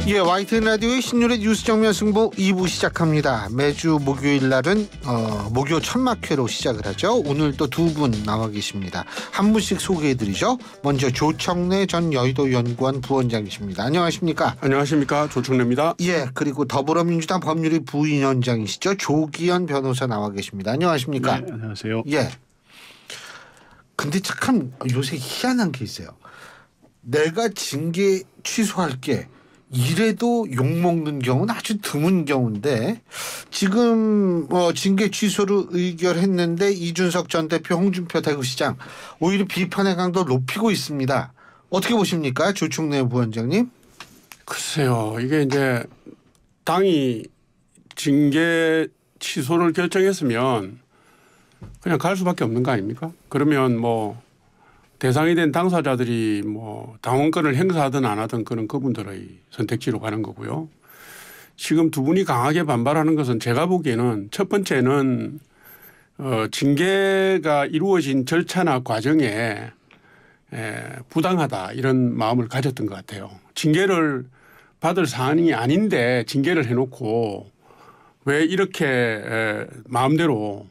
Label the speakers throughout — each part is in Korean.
Speaker 1: 예, YTN 라디오의 신율의 뉴스 정면 승부 2부 시작합니다. 매주 목요일 날은 목요 천막회로 시작을 하죠. 오늘 또 두 분 나와 계십니다. 한 분씩 소개해드리죠. 먼저 조청래 전 여의도연구원 부원장이십니다. 안녕하십니까?
Speaker 2: 안녕하십니까, 조청래입니다.
Speaker 1: 예, 그리고 더불어민주당 법률위 부위원장이시죠. 조기현 변호사 나와 계십니다. 안녕하십니까?
Speaker 3: 네, 안녕하세요.
Speaker 1: 예. 근데 참 요새 희한한 게 있어요. 내가 징계 취소할게. 이래도 욕먹는 경우는 아주 드문 경우인데 지금 징계 취소를 의결했는데 이준석 전 대표, 홍준표 대구시장 오히려 비판의 강도 높이고 있습니다. 어떻게 보십니까? 조청래 부원장님.
Speaker 2: 글쎄요. 이게 이제 당이 징계 취소를 결정했으면 그냥 갈 수밖에 없는 거 아닙니까? 그러면 뭐 대상이 된 당사자들이 뭐 당원권을 행사하든 안 하든 그런 그분들의 선택지로 가는 거고요. 지금 두 분이 강하게 반발하는 것은 제가 보기에는 첫 번째는 징계가 이루어진 절차나 과정에 부당하다 이런 마음을 가졌던 것 같아요. 징계를 받을 사안이 아닌데 징계를 해놓고 왜 이렇게 마음대로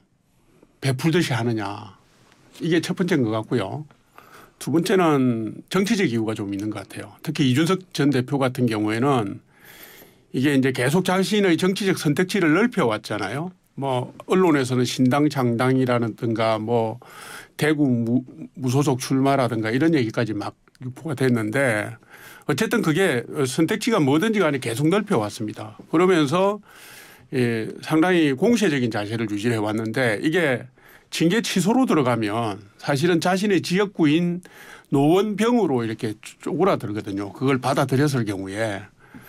Speaker 2: 베풀듯이 하느냐. 이게 첫 번째인 것 같고요. 두 번째는 정치적 이유가 좀 있는 것 같아요. 특히 이준석 전 대표 같은 경우에는 이게 이제 계속 자신의 정치적 선택지를 넓혀왔잖아요. 뭐 언론에서는 신당 창당이라든가 뭐 대구 무소속 출마라든가 이런 얘기까지 막 유포가 됐는데 어쨌든 그게 선택지가 뭐든지 간에 계속 넓혀왔습니다. 그러면서 상당히 공세적인 자세를 유지해 왔는데 이게 징계 취소로 들어가면 사실은 자신의 지역구인 노원병으로 이렇게 쪼그라들거든요. 그걸 받아들였을 경우에.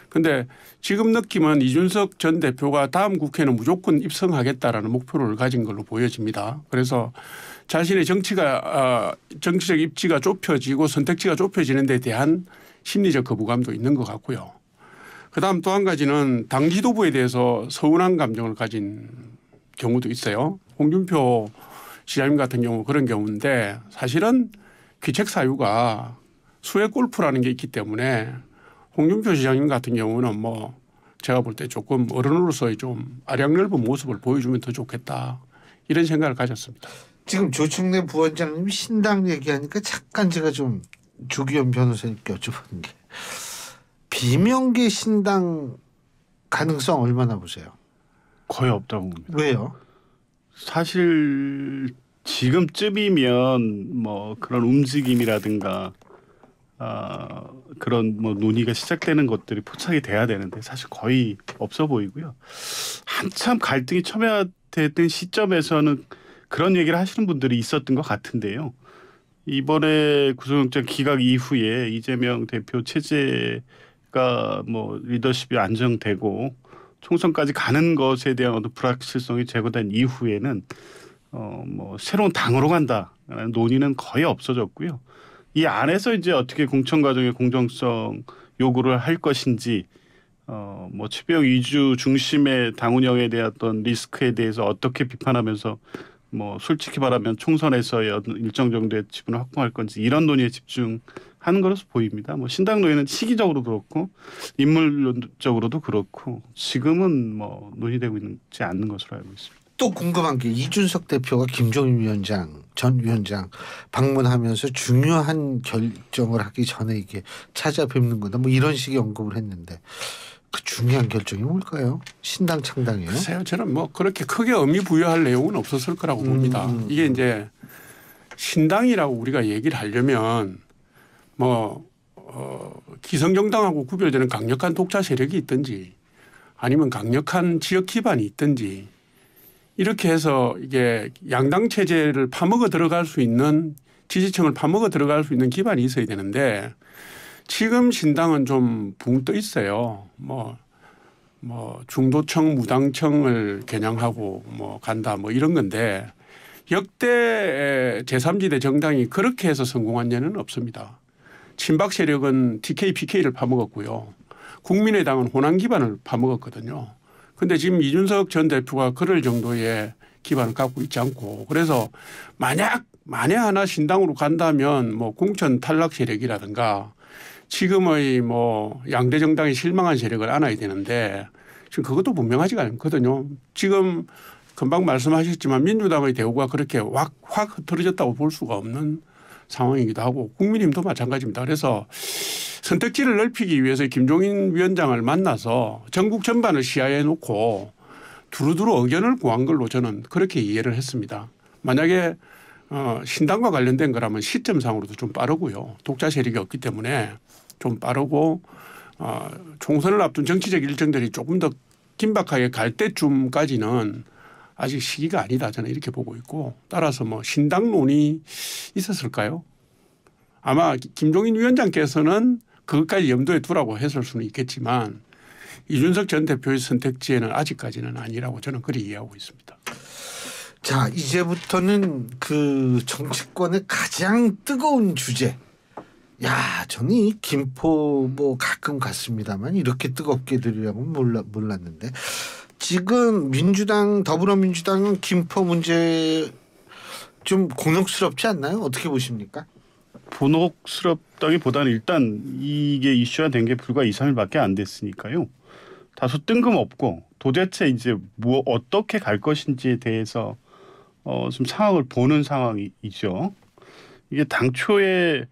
Speaker 2: 그런데 지금 느낌은 이준석 전 대표가 다음 국회는 무조건 입성하겠다라는 목표를 가진 걸로 보여집니다. 그래서 자신의 정치적 입지가 좁혀지고 선택지가 좁혀지는 데 대한 심리적 거부감도 있는 것 같고요. 그다음 또 한 가지는 당 지도부에 대해서 서운한 감정을 가진 경우도 있어요. 홍준표 시장님 같은 경우 그런 경우인데 사실은 귀책 사유가 수해 골프라는 게 있기 때문에 홍준표 시장님 같은 경우는 뭐 제가 볼 때 조금 어른으로서의 좀 아량 넓은 모습을 보여주면 더 좋겠다 이런 생각을 가졌습니다.
Speaker 1: 지금 조청래 부원장님이 신당 얘기하니까 잠깐 제가 좀 조기현 변호사님께 여쭤보는 게 비명계 신당 가능성 얼마나 보세요?
Speaker 3: 거의 없다고 봅니다.
Speaker 1: 왜요?
Speaker 3: 사실 지금쯤이면 뭐 그런 움직임이라든가 그런 뭐 논의가 시작되는 것들이 포착이 돼야 되는데 사실 거의 없어 보이고요. 한참 갈등이 첨예됐던 시점에서는 그런 얘기를 하시는 분들이 있었던 것 같은데요. 이번에 구속영장 기각 이후에 이재명 대표 체제가 뭐 리더십이 안정되고 총선까지 가는 것에 대한 어떤 불확실성이 제거된 이후에는 뭐 새로운 당으로 간다라는 논의는 거의 없어졌고요. 이 안에서 이제 어떻게 공천 과정의 공정성 요구를 할 것인지 뭐 최병 위주 중심의 당 운영에 대한 어떤 리스크에 대해서 어떻게 비판하면서 뭐 솔직히 말하면 총선에서의 어떤 일정 정도의 지분을 확보할 건지 이런 논의에 집중하는 것으로 보입니다. 뭐 신당 논의는 시기적으로 그렇고 인물론적으로도 그렇고 지금은 뭐 논의되고 있지 않는 것으로 알고 있습니다.
Speaker 1: 또 궁금한 게 이준석 대표가 김종인 위원장 전 위원장 방문하면서 중요한 결정을 하기 전에 이게 찾아뵙는 거다 뭐 이런 식의 언급을 했는데 그 중요한 결정이 뭘까요? 신당 창당이요?
Speaker 2: 글쎄요. 저는 뭐 그렇게 크게 의미 부여할 내용은 없었을 거라고 봅니다. 이게 이제 신당이라고 우리가 얘기를 하려면 뭐 기성정당하고 구별되는 강력한 독자 세력이 있든지 아니면 강력한 지역 기반이 있든지 이렇게 해서 이게 양당 체제를 파먹어 들어갈 수 있는 지지층을 파먹어 들어갈 수 있는 기반이 있어야 되는데 지금 신당은 좀 붕 떠 있어요. 뭐 중도층 무당층을 겨냥하고 뭐 간다 뭐 이런 건데 역대 제3지대 정당이 그렇게 해서 성공한 예는 없습니다. 친박 세력은 TK, PK를 파먹었고요. 국민의당은 호남 기반을 파먹었거든요. 그런데 지금 이준석 전 대표가 그럴 정도의 기반을 갖고 있지 않고 그래서 만약 만에 하나 신당으로 간다면 뭐 공천 탈락 세력이라든가 지금의 뭐 양대 정당에 실망한 세력을 안아야 되는데 지금 그것도 분명하지가 않거든요. 지금 금방 말씀하셨지만 민주당의 대우가 그렇게 확 흐트러졌다고 볼 수가 없는 상황이기도 하고 국민의힘도 마찬가지입니다. 그래서 선택지를 넓히기 위해서 김종인 위원장을 만나서 전국 전반을 시야에 놓고 두루두루 의견을 구한 걸로 저는 그렇게 이해를 했습니다. 만약에 신당과 관련된 거라면 시점상으로도 좀 빠르고요. 독자 세력이 없기 때문에 좀 빠르고 총선을 앞둔 정치적 일정들이 조금 더 긴박하게 갈 때쯤까지는 아직 시기가 아니다 저는 이렇게 보고 있고 따라서 뭐 신당론이 있었을까요? 아마 김종인 위원장께서는 그것까지 염두에 두라고 했을 수는 있겠지만 이준석 전 대표의 선택지에는 아직까지는 아니라고 저는 그리 이해하고 있습니다.
Speaker 1: 자, 이제부터는 그 정치권의 가장 뜨거운 주제. 야, 저는 이 김포 뭐 가끔 갔습니다만 이렇게 뜨겁게 들으려면 몰랐는데 지금 민주당 더불어민주당은 김포 문제 좀 곤혹스럽지 않나요? 어떻게 보십니까?
Speaker 3: 곤혹스럽다기보다는 일단 이게 이슈가 된 게 불과 2, 3일밖에 안 됐으니까요. 다소 뜬금없고 도대체 이제 뭐 어떻게 갈 것인지에 대해서 좀 상황을 보는 상황이죠. 이게 당초에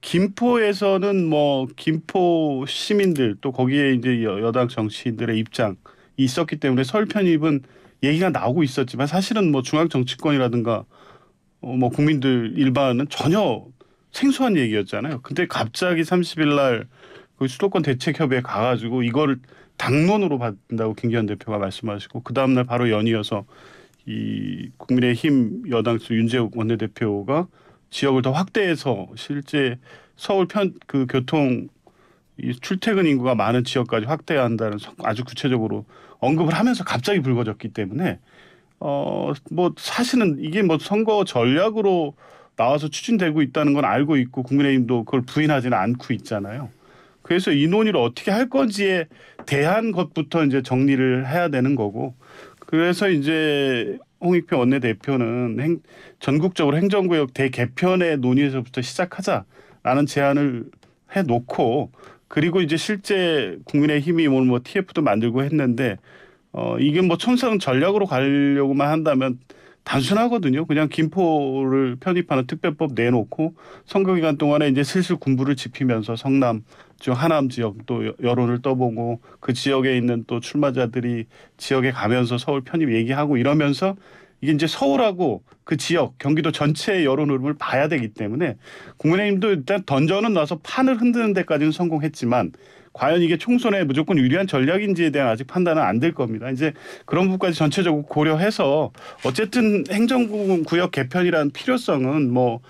Speaker 3: 김포에서는 뭐 김포 시민들 또 거기에 이제 여당 정치인들의 입장이 있었기 때문에 서울 편입은 얘기가 나오고 있었지만 사실은 뭐 중앙 정치권이라든가 뭐 국민들 일반은 전혀 생소한 얘기였잖아요. 근데 갑자기 30일 날 그 수도권 대책협의회 가가지고 이거를 당론으로 받는다고 김기현 대표가 말씀하시고 그 다음 날 바로 연이어서 이 국민의힘 여당수 윤재욱 원내대표가 지역을 더 확대해서 실제 서울 그 교통 이 출퇴근 인구가 많은 지역까지 확대해야 한다는 아주 구체적으로 언급을 하면서 갑자기 불거졌기 때문에 뭐 사실은 이게 뭐 선거 전략으로 나와서 추진되고 있다는 건 알고 있고 국민의힘도 그걸 부인하지는 않고 있잖아요. 그래서 이 논의를 어떻게 할 건지에 대한 것부터 이제 정리를 해야 되는 거고 그래서 이제 홍익표 원내대표는 전국적으로 행정구역 대개편의 논의에서부터 시작하자라는 제안을 해놓고 그리고 이제 실제 국민의힘이 오늘 뭐 TF도 만들고 했는데 이게 뭐 총선 전략으로 가려고만 한다면 단순하거든요. 그냥 김포를 편입하는 특별법 내놓고 선거 기간 동안에 이제 슬슬 군부를 지피면서 성남, 하남 지역 또 여론을 떠보고 그 지역에 있는 또 출마자들이 지역에 가면서 서울 편입 얘기하고 이러면서 이게 이제 서울하고 그 지역 경기도 전체의 여론 흐름을 봐야 되기 때문에 국민의힘도 일단 던져는 놔서 판을 흔드는 데까지는 성공했지만 과연 이게 총선에 무조건 유리한 전략인지에 대한 아직 판단은 안 될 겁니다. 이제 그런 부분까지 전체적으로 고려해서 어쨌든 행정구역 개편이라는 필요성은 뭐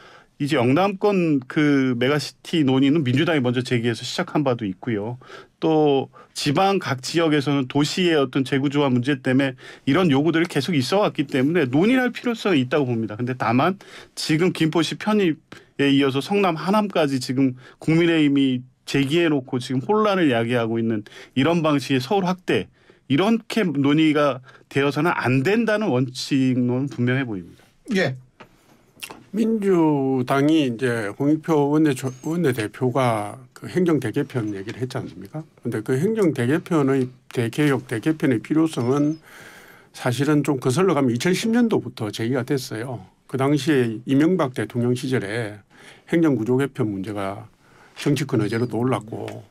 Speaker 3: 이제 영남권 그 메가시티 논의는 민주당이 먼저 제기해서 시작한 바도 있고요. 또 지방 각 지역에서는 도시의 어떤 재구조화 문제 때문에 이런 요구들이 계속 있어 왔기 때문에 논의할 필요성이 있다고 봅니다. 근데 다만 지금 김포시 편입에 이어서 성남 하남까지 지금 국민의힘이 제기해놓고 지금 혼란을 야기하고 있는 이런 방식의 서울 확대 이렇게 논의가 되어서는 안 된다는 원칙론은 분명해 보입니다.
Speaker 1: 예.
Speaker 2: 민주당이 이제 홍익표 원내대표가 그 행정 대개편 얘기를 했지 않습니까? 그런데 그 행정 대개편의 대개편의 필요성은 사실은 좀 거슬러 가면 2010년도부터 제기가 됐어요. 그 당시에 이명박 대통령 시절에 행정구조 개편 문제가 정치권 의제로도 올랐고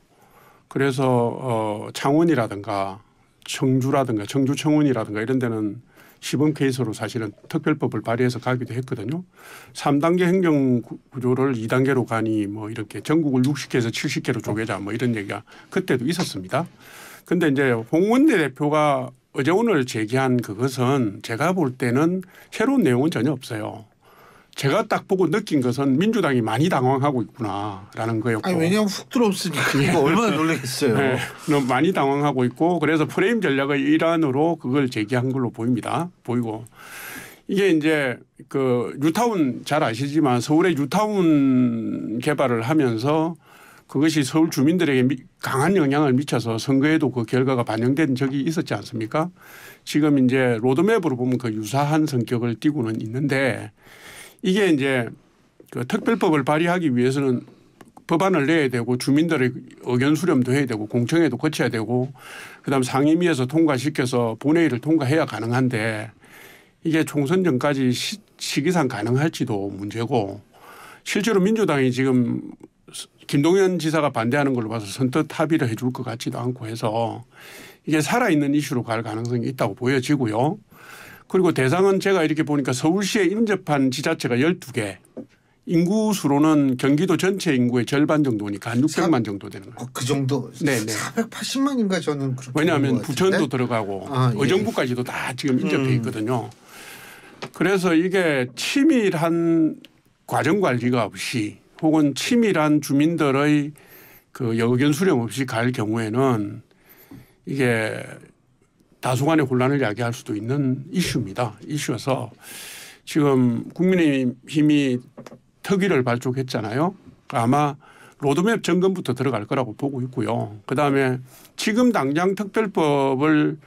Speaker 2: 그래서 창원이라든가 청주라든가 청주청원이라든가 이런 데는 시범 케이스로 사실은 특별법을 발의해서 가기도 했거든요. 3단계 행정구조를 2단계로 가니 뭐 이렇게 전국을 60개에서 70개로 쪼개자 뭐 이런 얘기가 그때도 있었습니다. 그런데 이제 홍 원내대표가 어제 오늘 제기한 그것은 제가 볼 때는 새로운 내용은 전혀 없어요. 제가 딱 보고 느낀 것은 민주당이 많이 당황하고 있구나라는 거였고.
Speaker 1: 아니 왜냐하면 훅 들어없으니까 이거 얼마나 놀라겠어요.
Speaker 2: 네, 너무 많이 당황하고 있고 그래서 프레임 전략의 일환으로 그걸 제기한 걸로 보이고 이게 이제 그 뉴타운 잘 아시지만 서울의 뉴타운 개발을 하면서 그것이 서울 주민들에게 강한 영향을 미쳐서 선거에도 그 결과가 반영된 적이 있었지 않습니까? 지금 이제 로드맵으로 보면 그 유사한 성격을 띠고는 있는데 이게 이제 그 특별법을 발의하기 위해서는 법안을 내야 되고 주민들의 의견 수렴도 해야 되고 공청회도 거쳐야 되고 그다음 상임위에서 통과시켜서 본회의를 통과해야 가능한데 이게 총선 전까지 시기상 가능할지도 문제고 실제로 민주당이 지금 김동연 지사가 반대하는 걸로 봐서 선뜻 합의를 해줄 것 같지도 않고 해서 이게 살아있는 이슈로 갈 가능성이 있다고 보여지고요. 그리고 대상은 제가 이렇게 보니까 서울시에 인접한 지자체가 12개. 인구수로는 경기도 전체 인구의 절반 정도니까 한 600만 정도 되는 거예요.
Speaker 1: 그 정도?
Speaker 2: 네네.
Speaker 1: 480만인가 저는 그렇게.
Speaker 2: 왜냐하면 부천도 들어가고
Speaker 1: 예.
Speaker 2: 의정부까지도 다 지금 인접해 있거든요. 그래서 이게 치밀한 과정 관리가 없이 혹은 치밀한 주민들의 그 의견 수렴 없이 갈 경우에는 이게 다소간의 혼란을 야기할 수도 있는 이슈입니다. 이슈여서 지금 국민의힘이 특위를 발족했잖아요. 아마 로드맵 점검부터 들어갈 거라고 보고 있고요. 그다음에 지금 당장 특별법을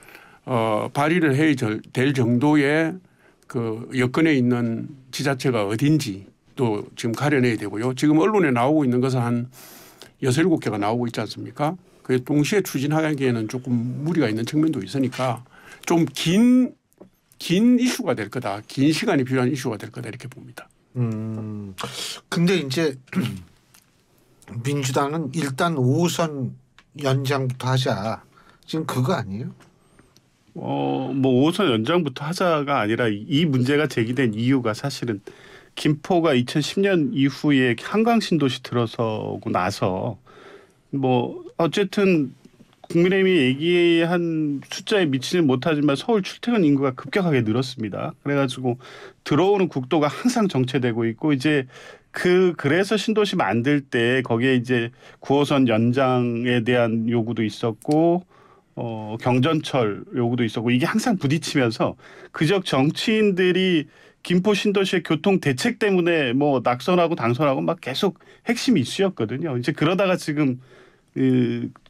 Speaker 2: 발의를 해야 될 정도의 그 여건에 있는 지자체가 어딘지 또 지금 가려내야 되고요. 지금 언론에 나오고 있는 것은 한 6, 7개가 나오고 있지 않습니까? 그게 동시에 추진하기에는 조금 무리가 있는 측면도 있으니까 좀 긴 이슈가 될 거다. 긴 시간이 필요한 이슈가 될 거다 이렇게 봅니다.
Speaker 1: 근데 이제 민주당은 일단 5선 연장부터 하자. 지금 그거 아니에요?
Speaker 3: 뭐 5선 연장부터 하자가 아니라 이 문제가 제기된 이유가 사실은 김포가 2010년 이후에 한강 신도시 들어서고 나서 뭐 어쨌든 국민의힘이 얘기한 숫자에 미치는 못하지만 서울 출퇴근 인구가 급격하게 늘었습니다. 그래가지고 들어오는 국도가 항상 정체되고 있고 이제 그래서 신도시 만들 때 거기에 이제 9호선 연장에 대한 요구도 있었고 경전철 요구도 있었고 이게 항상 부딪히면서 그 지역 정치인들이 김포 신도시의 교통 대책 때문에 뭐 낙선하고 당선하고 막 계속 핵심 이슈였거든요. 이제 그러다가 지금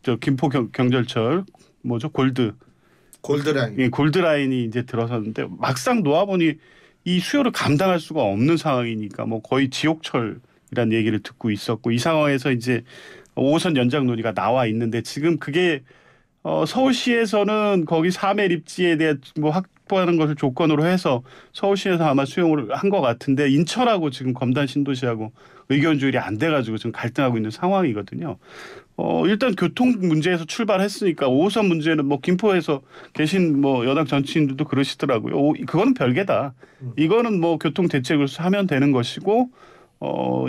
Speaker 3: 저 김포 경전철 뭐죠
Speaker 1: 골드라인.
Speaker 3: 예, 골드라인이 이제 들어섰는데 막상 놓아보니 이 수요를 감당할 수가 없는 상황이니까 뭐 거의 지옥철이라는 얘기를 듣고 있었고 이 상황에서 이제 5호선 연장 논의가 나와 있는데 지금 그게 서울시에서는 거기 3회 입지에 대해 뭐 확보하는 것을 조건으로 해서 서울시에서 아마 수용을 한 것 같은데 인천하고 지금 검단 신도시하고 의견 조율이 안 돼가지고 지금 갈등하고 있는 상황이거든요. 일단 교통 문제에서 출발했으니까 5호선 문제는 뭐 김포에서 계신 뭐 여당 정치인들도 그러시더라고요. 그거는 별개다. 이거는 뭐 교통 대책을 하면 되는 것이고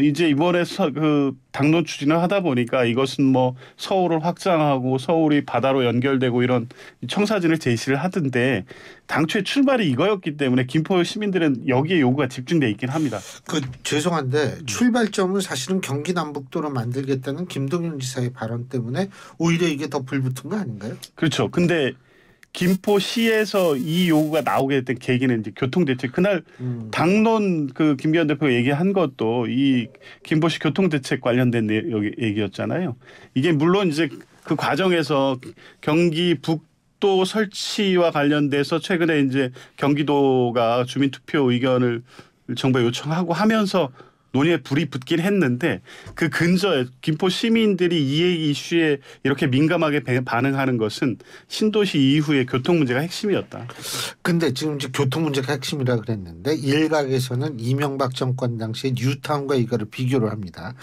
Speaker 3: 이제 이번에 그 당론 추진을 하다 보니까 이것은 뭐 서울을 확장하고 서울이 바다로 연결되고 이런 청사진을 제시를 하던데 당초에 출발이 이거였기 때문에 김포 시민들은 여기에 요구가 집중돼 있긴 합니다.
Speaker 1: 죄송한데 출발점은 사실은 경기 남북도로 만들겠다는 김동연 지사의 발언 때문에 오히려 이게 더 불붙은 거 아닌가요?
Speaker 3: 그렇죠. 근데 김포시에서 이 요구가 나오게 된 계기는 이제 교통대책 그날 당론 그 김기현 대표가 얘기한 것도 이 김포시 교통대책 관련된 얘기였잖아요. 이게 물론 이제 그 과정에서 경기 북도 설치와 관련돼서 최근에 이제 경기도가 주민투표 의견을 정부에 요청하고 하면서 논의에 불이 붙긴 했는데 그 근저에 김포 시민들이 이 이슈에 이렇게 민감하게 반응하는 것은 신도시 이후의 교통 문제가 핵심이었다.
Speaker 1: 근데 지금 이제 교통 문제가 핵심이라 그랬는데 일각에서는 이명박 정권 당시에 뉴타운과 이거를 비교를 합니다.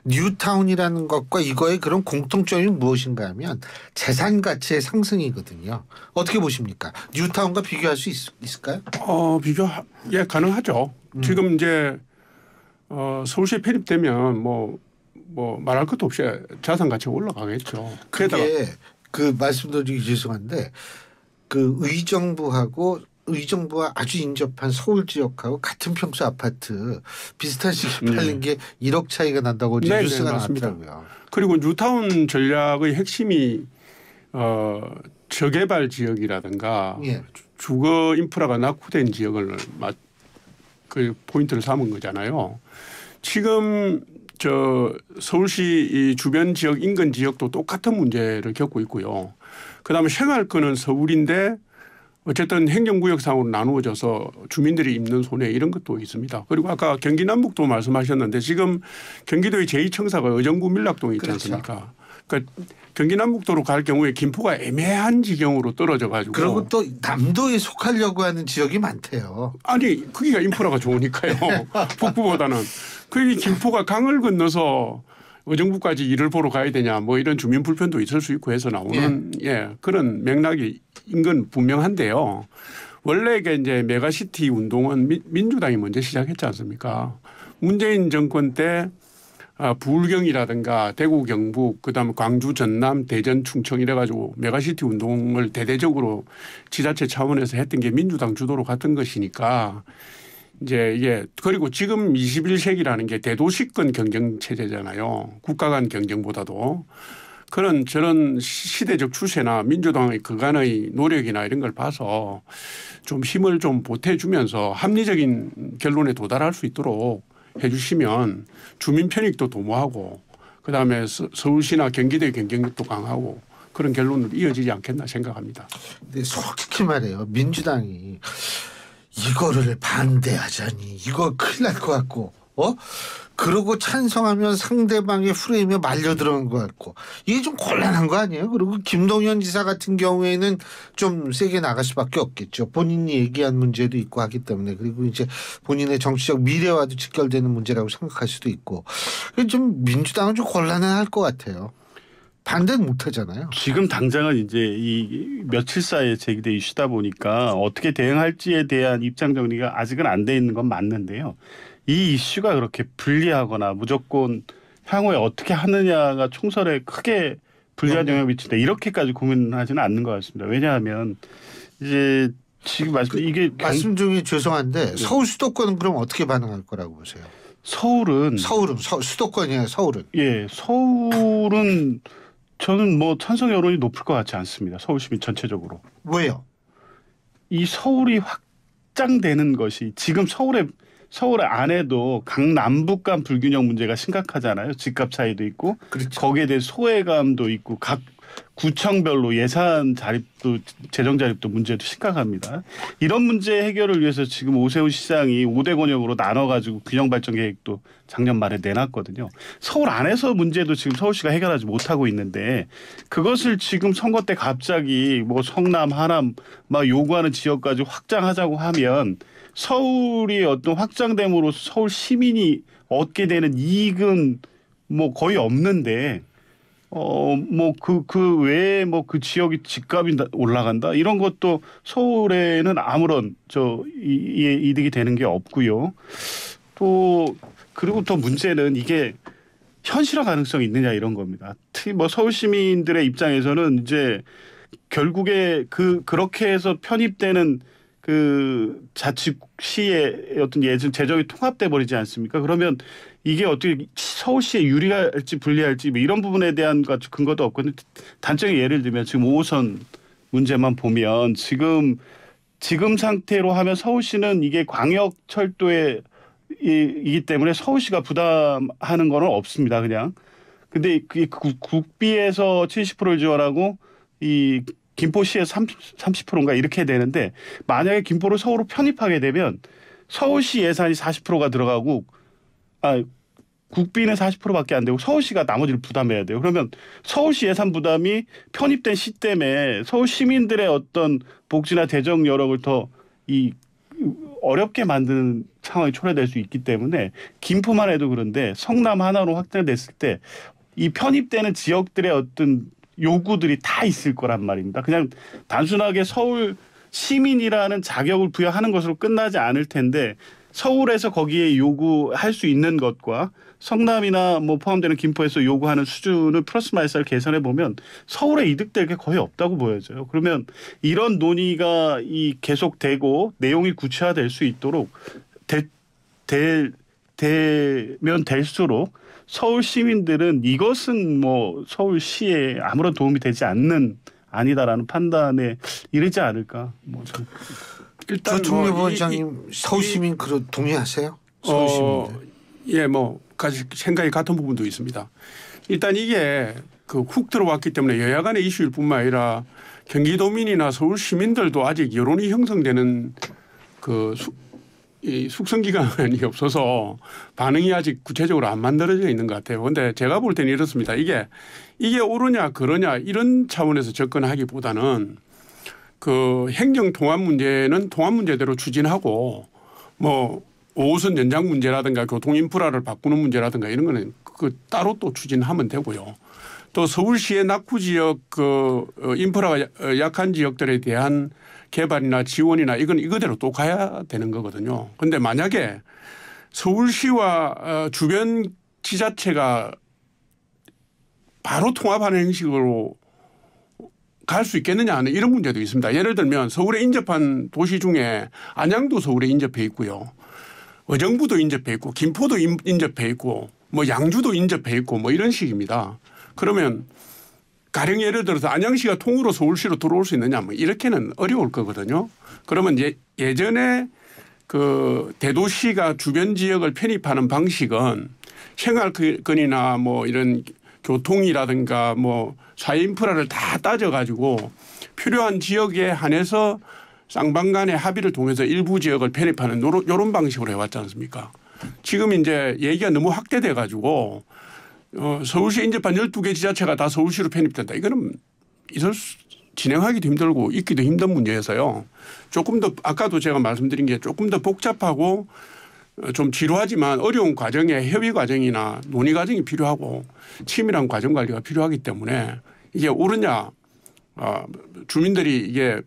Speaker 1: 뉴타운이라는 것과 이거의 그런 공통점이 무엇인가 하면 재산 가치의 상승이거든요. 어떻게 보십니까? 뉴타운과 비교할 수 있을까요?
Speaker 2: 예, 가능하죠. 지금 이제 서울시에 편입되면 뭐 말할 것도 없이 자산 가치가 올라가겠죠.
Speaker 1: 그게 그 말씀드리기 죄송한데 그 의정부와 아주 인접한 서울 지역하고 같은 평수 아파트 비슷한 시기에 팔린 게 1억 차이가 난다고 뉴스가 나왔더라고요.
Speaker 2: 그리고 뉴타운 전략의 핵심이 저개발 지역이라든가
Speaker 1: 예.
Speaker 2: 주거 인프라가 낙후된 지역을 그 포인트를 삼은 거잖아요. 지금 서울시 이 주변 지역 인근 지역도 똑같은 문제를 겪고 있고요. 그다음에 생활권은 서울인데 어쨌든 행정구역상으로 나누어져서 주민들이 입는 손해 이런 것도 있습니다. 그리고 아까 경기 남북도 말씀하셨는데 지금 경기도의 제2청사가 의정부 밀락동에 있지 않습니까? 그러니까 경기 남북도로 갈 경우에 김포가 애매한 지경으로 떨어져 가지고
Speaker 1: 그리고 또 남도에 속하려고 하는 지역이 많대요.
Speaker 2: 아니 거기가 인프라가 좋으니까요. 북부보다는. 그게 김포가 강을 건너서 의정부까지 일을 보러 가야 되냐 뭐 이런 주민 불편도 있을 수 있고 해서 나오는 그런 맥락이 건 분명한데요. 원래 이제 메가시티 운동은 민주당이 먼저 시작했지 않습니까? 문재인 정권 때 부울경이라든가 대구 경북 그다음에 광주 전남 대전 충청 이래가지고 메가시티 운동을 대대적으로 지자체 차원에서 했던 게 민주당 주도로 갔던 것이니까 이제 이게 그리고 지금 21세기라는 게 대도시권 경쟁 체제잖아요. 국가 간 경쟁보다도 그런 저런 시대적 추세나 민주당의 그간의 노력이나 이런 걸 봐서 좀 힘을 좀 보태주면서 합리적인 결론에 도달할 수 있도록 해 주시면 주민 편익도 도모하고 그다음에 서울시나 경기도의 경쟁력도 강하고 그런 결론으로 이어지지 않겠나 생각합니다.
Speaker 1: 근데 솔직히 말해요. 민주당이 이거를 반대하자니 이거 큰일 날 것 같고 그러고 찬성하면 상대방의 프레임에 말려 들어간 것 같고 이게 좀 곤란한 거 아니에요? 그리고 김동연 지사 같은 경우에는 좀 세게 나갈 수밖에 없겠죠. 본인이 얘기한 문제도 있고 하기 때문에 그리고 이제 본인의 정치적 미래와도 직결되는 문제라고 생각할 수도 있고 좀 민주당은 좀 곤란할 것 같아요. 반대는 못 하잖아요.
Speaker 3: 지금 당장은 이제 이 며칠 사이에 제기된 이슈다 보니까 어떻게 대응할지에 대한 입장 정리가 아직은 안 돼 있는 건 맞는데요. 이 이슈가 그렇게 불리하거나 무조건 향후에 어떻게 하느냐가 총선에 크게 불리한 영향을 미친다 이렇게까지 고민하지는 않는 것 같습니다. 왜냐하면 이제 지금
Speaker 1: 말씀 중에 죄송한데 서울 수도권은 그럼 어떻게 반응할 거라고 보세요?
Speaker 3: 서울은
Speaker 1: 수도권이에요. 서울은.
Speaker 3: 예, 서울은 저는 뭐 찬성 여론이 높을 것 같지 않습니다. 서울 시민 전체적으로.
Speaker 1: 왜요?
Speaker 3: 이 서울이 확장되는 것이 지금 서울 안에도 강남북 간 불균형 문제가 심각하잖아요. 집값 차이도 있고
Speaker 1: 그렇죠.
Speaker 3: 거기에 대해 소외감도 있고 각 구청별로 예산 자립도 재정 자립도 문제도 심각합니다. 이런 문제 해결을 위해서 지금 오세훈 시장이 5대 권역으로 나눠가지고 균형 발전 계획도 작년 말에 내놨거든요. 서울 안에서 문제도 지금 서울시가 해결하지 못하고 있는데 그것을 지금 선거 때 갑자기 뭐 성남, 하남 막 요구하는 지역까지 확장하자고 하면 서울이 어떤 확장됨으로써 서울 시민이 얻게 되는 이익은 뭐 거의 없는데 그 외에 뭐 그 지역이 집값이 올라간다 이런 것도 서울에는 아무런 이득이 되는 게 없고요. 또 그리고 또 문제는 이게 현실화 가능성이 있느냐 이런 겁니다. 뭐 서울 시민들의 입장에서는 이제 결국에 그렇게 해서 편입되는 그 자치시의 어떤 예전 재정이 통합돼 버리지 않습니까? 그러면 이게 어떻게 서울시에 유리할지 불리할지 뭐 이런 부분에 대한 근거도 없고 단적인 예를 들면 지금 5호선 문제만 보면 지금 상태로 하면 서울시는 이게 광역철도에 이기 때문에 서울시가 부담하는 거는 없습니다. 그냥. 근데 그게 국비에서 70%를 지원하고 이 김포시에 30%인가 이렇게 되는데 만약에 김포를 서울로 편입하게 되면 서울시 예산이 40%가 들어가고 국비는 40%밖에 안 되고 서울시가 나머지를 부담해야 돼요. 그러면 서울시 예산 부담이 편입된 시 때문에 서울 시민들의 어떤 복지나 재정 여력을 더 어렵게 만드는 상황이 초래될 수 있기 때문에 김포만 해도 그런데 성남 하나로 확장됐을 때 이 편입되는 지역들의 어떤 요구들이 다 있을 거란 말입니다. 그냥 단순하게 서울 시민이라는 자격을 부여하는 것으로 끝나지 않을 텐데 서울에서 거기에 요구할 수 있는 것과 성남이나 뭐 포함되는 김포에서 요구하는 수준을 플러스 마이너스를 계산해 보면 서울에 이득될 게 거의 없다고 보여져요. 그러면 이런 논의가 계속되고 내용이 구체화될 수 있도록 되면 될수록 서울 시민들은 이것은 뭐 서울시에 아무런 도움이 되지 아니다라는 판단에 이르지 않을까.
Speaker 1: 일단 조충렬 부원장님 서울 시민 동의하세요? 서울 시민들.
Speaker 2: 예, 뭐 생각이 같은 부분도 있습니다. 일단 이게 훅 들어왔기 때문에 여야 간의 이슈일 뿐만 아니라 경기도민이나 서울 시민들도 아직 여론이 형성되는 이 숙성 기간이 없어서 반응이 아직 구체적으로 안 만들어져 있는 것 같아요. 그런데 제가 볼 때는 이렇습니다. 이게 옳으냐 그러냐 이런 차원에서 접근하기보다는 그 행정 통합 문제는 통합 문제대로 추진하고 뭐 5호선 연장 문제라든가 교통 인프라를 바꾸는 문제라든가 이런 거는 그 따로 또 추진하면 되고요. 또 서울시의 낙후 지역 그 인프라가 약한 지역들에 대한 개발이나 지원이나 이건 이거대로 또 가야 되는 거거든요. 그런데 만약에 서울시와 주변 지자체가 바로 통합하는 형식으로 갈 수 있겠느냐 하는 이런 문제도 있습니다. 예를 들면 서울에 인접한 도시 중에 안양도 서울에 인접해 있고요. 의정부도 인접해 있고 김포도 인접해 있고 뭐 양주도 인접해 있고 뭐 이런 식입니다. 그러면 가령 예를 들어서 안양시가 통으로 서울시로 들어올 수 있느냐 뭐 이렇게는 어려울 거거든요. 그러면 예전에 그 대도시가 주변 지역을 편입하는 방식은 생활권이나 뭐 이런 교통이라든가 뭐 사회 인프라를 다 따져가지고 필요한 지역에 한해서 쌍방간의 합의를 통해서 일부 지역을 편입하는 이런 방식으로 해왔지 않습니까? 지금 이제 얘기가 너무 확대돼 가지고 서울시에 인접한 12개 지자체가 다 서울시로 편입된다. 이거는 진행하기도 힘들고 있기도 힘든 문제여서요. 조금 더 아까도 제가 말씀드린 게 조금 더 복잡하고 좀 지루하지만 어려운 과정에 협의 과정이나 논의 과정이 필요하고 치밀한 과정 관리가 필요하기 때문에 이게 옳으냐 주민들이 이게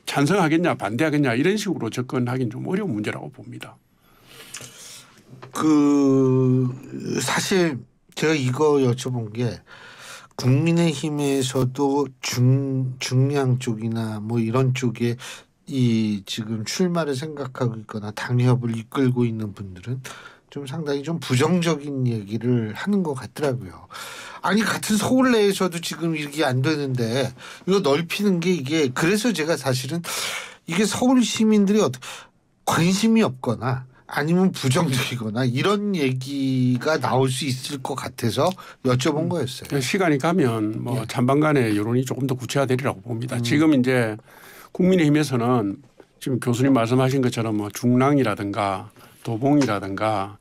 Speaker 2: 찬성하겠냐 반대하겠냐 이런 식으로 접근하기는 좀 어려운 문제라고 봅니다.
Speaker 1: 사실 제가 이거 여쭤본 게 국민의힘에서도 중량 쪽이나 뭐 이런 쪽에 이 지금 출마를 생각하고 있거나 당협을 이끌고 있는 분들은 좀 상당히 좀 부정적인 얘기를 하는 것 같더라고요. 아니 같은 서울 내에서도 지금 이게 안 되는데 이거 넓히는 게 이게 그래서 제가 사실은 이게 서울 시민들이 관심이 없거나 아니면 부정적이거나 이런 얘기가 나올 수 있을 것 같아서 여쭤본 거였어요.
Speaker 2: 시간이 가면 뭐 찬반간의 여론이 조금 더 구체화되리라고 봅니다. 지금 이제 국민의힘에서는 지금 교수님 말씀하신 것처럼 뭐 중랑이라든가 도봉이라든가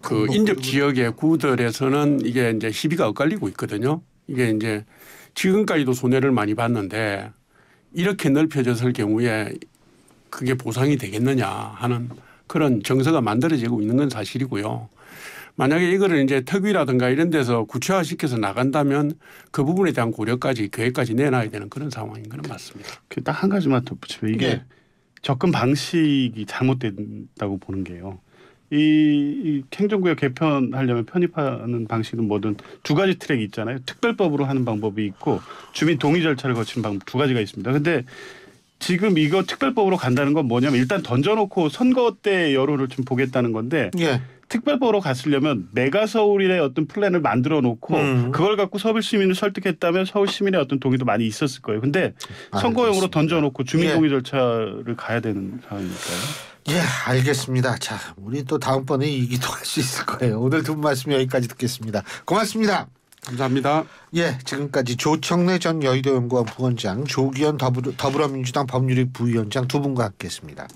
Speaker 2: 그 인접 지역의 구들에서는 이게 이제 시비가 엇갈리고 있거든요. 이게 이제 지금까지도 손해를 많이 봤는데 이렇게 넓혀졌을 경우에 그게 보상이 되겠느냐 하는 그런 정서가 만들어지고 있는 건 사실이고요. 만약에 이거를 이제 특위라든가 이런 데서 구체화시켜서 나간다면 그 부분에 대한 고려까지 계획까지 내놔야 되는 그런 상황인 건 맞습니다.
Speaker 3: 딱 한 가지만 덧붙이면 이게
Speaker 1: 네.
Speaker 3: 접근 방식이 잘못된다고 보는 게요. 이 행정구역 개편하려면 편입하는 방식은 뭐든 두 가지 트랙이 있잖아요. 특별법으로 하는 방법이 있고 주민 동의 절차를 거치는 방법 두 가지가 있습니다. 그런데 지금 이거 특별법으로 간다는 건 뭐냐면 일단 던져놓고 선거 때 여론을 좀 보겠다는 건데
Speaker 1: 예.
Speaker 3: 특별법으로 갔으려면 메가서울의 어떤 플랜을 만들어 놓고 그걸 갖고 서울 시민을 설득했다면 서울 시민의 어떤 동의도 많이 있었을 거예요. 근데 선거용으로 던져놓고 주민 동의 절차를 가야 되는 상황이니까요.
Speaker 1: 예, 알겠습니다. 자, 우리 또 다음번에 얘기도 할 수 있을 거예요. 오늘 두 분 말씀 여기까지 듣겠습니다. 고맙습니다.
Speaker 2: 감사합니다.
Speaker 1: 예, 지금까지 조청래 전 여의도 연구원 부원장, 조기현 더불어민주당 법률위 부위원장 두 분과 함께했습니다.